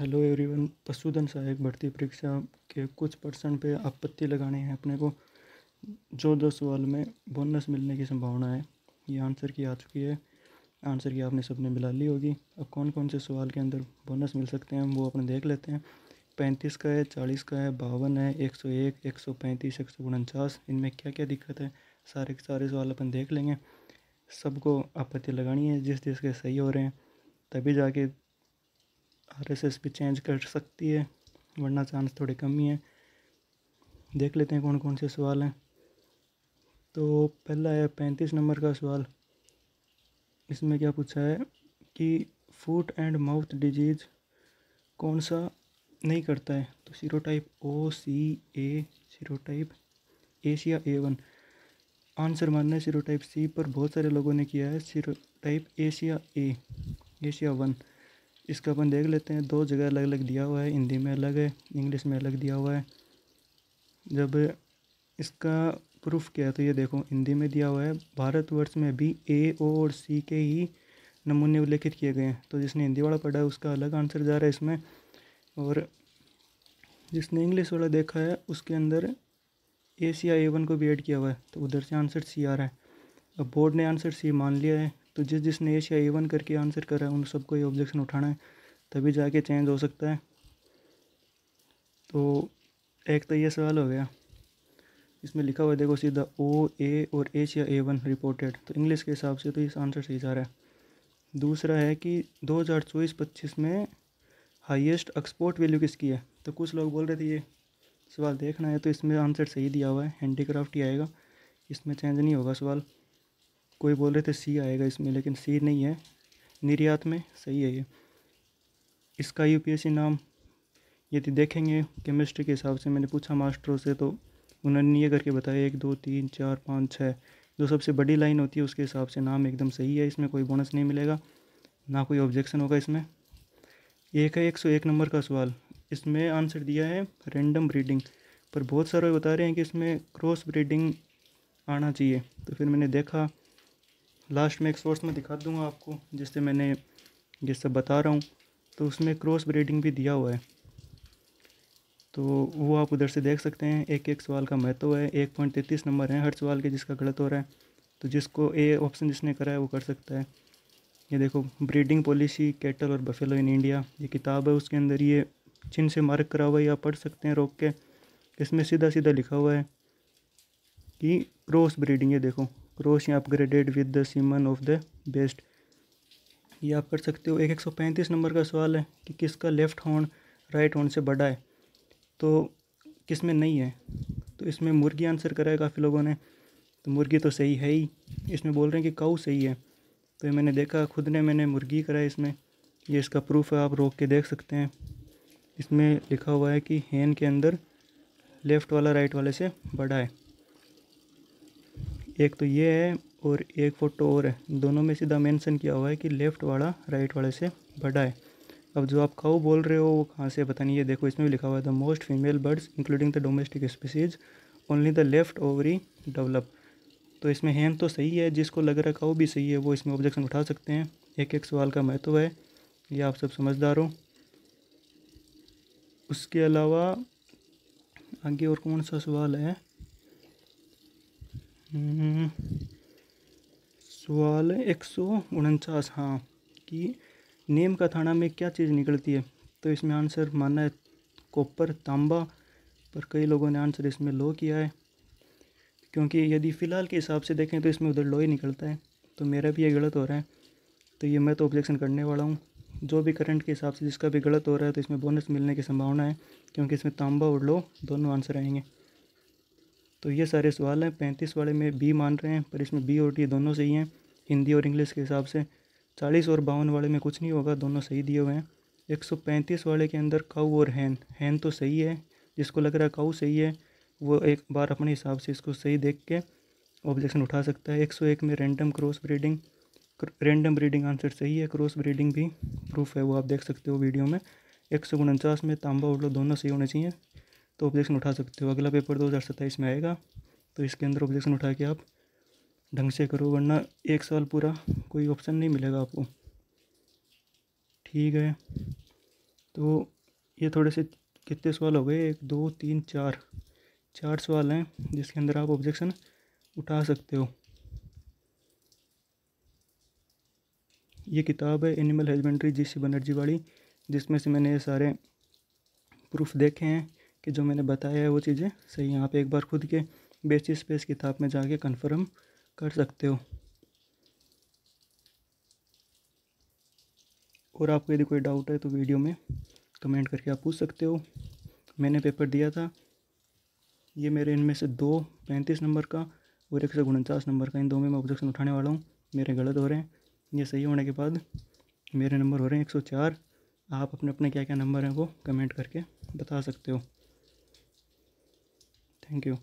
Hello everyone. पशुधन सहायक भर्ती परीक्षा के कुछ % पे आपत्ति लगाने हैं अपने को। जो 2 सवाल में बोनस मिलने की संभावना है, ये आंसर की आ चुकी है। आंसर की आपने सबने मिला ली होगी। अब कौन कौन से सवाल के अंदर बोनस मिल सकते हैं हम वो अपने देख लेते हैं। 35 का है, 40 का है, 52 है, 101, 135, 149। इनमें क्या क्या दिक्कत है सारे के सारे सवाल अपन देख लेंगे। सबको आपत्ति लगानी है, जिस जिसके सही हो रहे हैं तभी जाके आरएसएस भी चेंज कर सकती है, वरना चांस थोड़े कम ही हैं। देख लेते हैं कौन कौन से सवाल हैं। तो पहला है 35 नंबर का सवाल। इसमें क्या पूछा है कि फूट एंड माउथ डिजीज़ कौन सा नहीं करता है। तो सीरोटाइप ओ, सी, ए, सीरोटाइप एशिया A1। आंसर मानना है सीरोटाइप सी, पर बहुत सारे लोगों ने किया है सीरोटाइप एशिया ए, एशिया 1। इसका अपन देख लेते हैं। 2 जगह अलग अलग दिया हुआ है, हिंदी में अलग है, इंग्लिश में अलग दिया हुआ है। जब इसका प्रूफ क्या है तो ये देखो, हिंदी में दिया हुआ है भारतवर्ष में भी ए, ओ और सी के ही नमूने उल्लेखित किए गए हैं। तो जिसने हिंदी वाला पढ़ा है उसका अलग आंसर जा रहा है इसमें, और जिसने इंग्लिश वाला देखा है उसके अंदर एशिया A1 को भी ऐड किया हुआ है, तो उधर से आंसर सी आ रहा है। अब बोर्ड ने आंसर सी मान लिया है, तो जिसने एशिया A1 करके आंसर करा है उन सबको ये ऑब्जेक्शन उठाना है, तभी जाके चेंज हो सकता है। तो एक तो ये सवाल हो गया। इसमें लिखा हुआ है देखो सीधा ओ, ए और एशिया A1 रिपोर्टेड, तो इंग्लिश के हिसाब से तो इस आंसर सही जा रहा है। दूसरा है कि 2024-25 में हाईएस्ट एक्सपोर्ट वैल्यू किसकी है। तो कुछ लोग बोल रहे थे ये सवाल देखना है, तो इसमें आंसर सही दिया हुआ है, हैंडीक्राफ्ट ही आएगा, इसमें चेंज नहीं होगा सवाल। कोई बोल रहे थे सी आएगा इसमें, लेकिन सी नहीं है, निर्यात में सही है ये। इसका यूपीएससी नाम यदि देखेंगे केमिस्ट्री के हिसाब से, मैंने पूछा मास्टरों से तो उन्होंने ये करके बताया 1, 2, 3, 4, 5, 6 जो सबसे बड़ी लाइन होती है उसके हिसाब से नाम एकदम सही है। इसमें कोई बोनस नहीं मिलेगा, ना कोई ऑब्जेक्शन होगा इसमें। एक है 101 नंबर का सवाल। इसमें आंसर दिया है रैंडम ब्रीडिंग, पर बहुत सारे बता रहे हैं कि इसमें क्रॉस ब्रीडिंग आना चाहिए। तो फिर मैंने देखा, लास्ट में एक सोर्स में दिखा दूंगा आपको जिससे मैंने ये सब बता रहा हूँ, तो उसमें क्रॉस ब्रीडिंग भी दिया हुआ है, तो वो आप उधर से देख सकते हैं। एक एक सवाल का महत्व है। 1.33 नंबर है हर सवाल के, जिसका गलत हो रहा है तो जिसको ए ऑप्शन जिसने करा है वो कर सकता है। ये देखो, ब्रीडिंग पॉलिसी कैटल और बफेलो इन इंडिया, ये किताब है, उसके अंदर ये चिन्ह से मार्क करा हुआ है, आप पढ़ सकते हैं रोक के। इसमें सीधा सीधा लिखा हुआ है कि क्रॉस ब्रीडिंग, ये देखो क्रॉस या upgraded with the semen of the best, ये आप कर सकते हो। 135 नंबर का सवाल है कि किसका लेफ्ट हॉर्न राइट हॉर्न से बड़ा है, तो किसमें नहीं है। तो इसमें मुर्गी आंसर करा है काफ़ी लोगों ने, तो मुर्गी तो सही है ही। इसमें बोल रहे हैं कि काऊ सही है, तो ये मैंने देखा खुद ने, मैंने मुर्गी करा है इसमें, ये इसका प्रूफ है, आप रोक के देख सकते हैं। इसमें लिखा हुआ है कि हैन के अंदर लेफ़्ट वाला राइट वाले से बड़ा है। एक तो ये है और एक फ़ोटो और है, दोनों में सीधा मेंशन किया हुआ है कि लेफ़्ट वाला राइट वाले से बड़ा है। अब जो आप काऊ बोल रहे हो वो कहाँ से पता नहीं, ये देखो इसमें भी लिखा हुआ है the most female birds including the domestic species only the left ovary develop. तो इसमें हैन तो सही है, जिसको लग रहा है काऊ भी सही है वो इसमें ऑब्जेक्शन उठा सकते हैं। एक एक सवाल का महत्व है, ये आप सब समझदार हो। उसके अलावा आगे और कौन सा सवाल है। सवाल 149, हाँ, कि नीम का थाना में क्या चीज़ निकलती है। तो इसमें आंसर मानना है कॉपर, तांबा, पर कई लोगों ने आंसर इसमें लो किया है, क्योंकि यदि फ़िलहाल के हिसाब से देखें तो इसमें उधर लो ही निकलता है, तो मेरा भी ये गलत हो रहा है। तो ये मैं तो ऑब्जेक्शन करने वाला हूँ। जो भी करंट के हिसाब से जिसका भी गलत हो रहा है तो इसमें बोनस मिलने की संभावना है, क्योंकि इसमें तांबा और लो दोनों आंसर आएंगे। तो ये सारे सवाल हैं। 35 वाले में बी मान रहे हैं, पर इसमें बी और डी दोनों सही हैं हिंदी और इंग्लिश के हिसाब से। 40 और 52 वाले में कुछ नहीं होगा, दोनों सही दिए हुए हैं। 135 वाले के अंदर काऊ और हैन तो सही है, जिसको लग रहा है काऊ सही है वो एक बार अपने हिसाब से इसको सही देख के ऑब्जेक्शन उठा सकता है। 101 में random cross breeding, random breeding answer सही है, क्रॉस ब्रीडिंग भी प्रूफ है, वो आप देख सकते हो वीडियो में। 149 में तांबा और लो दोनों सही होने चाहिए, तो ऑब्जेक्शन उठा सकते हो। अगला पेपर 2027 में आएगा, तो इसके अंदर ऑब्जेक्शन उठा के आप ढंग से करो, वरना एक साल पूरा कोई ऑप्शन नहीं मिलेगा आपको। ठीक है। तो ये थोड़े से कितने सवाल हो गए, 1 2 3 4 4 सवाल हैं जिसके अंदर आप ऑब्जेक्शन उठा सकते हो। ये किताब है एनिमल हस्बेंड्री जी.सी. बनर्जी वाली, जिसमें से मैंने ये सारे प्रूफ देखे हैं कि जो मैंने बताया है वो चीज़ें सही हैं। आप एक बार खुद के बेसिस पे इस किताब में जाके कंफर्म कर सकते हो। और आपको यदि कोई डाउट है तो वीडियो में कमेंट करके आप पूछ सकते हो। मैंने पेपर दिया था, ये मेरे इनमें से 2 35 नंबर का और 149 नंबर का, इन दो में मैं ऑब्जेक्शन उठाने वाला हूँ। मेरे गलत हो रहे हैं, ये सही होने के बाद मेरे नंबर हो रहे हैं 104। आप अपने अपने क्या क्या नंबर हैं वो कमेंट करके बता सकते हो। Thank you.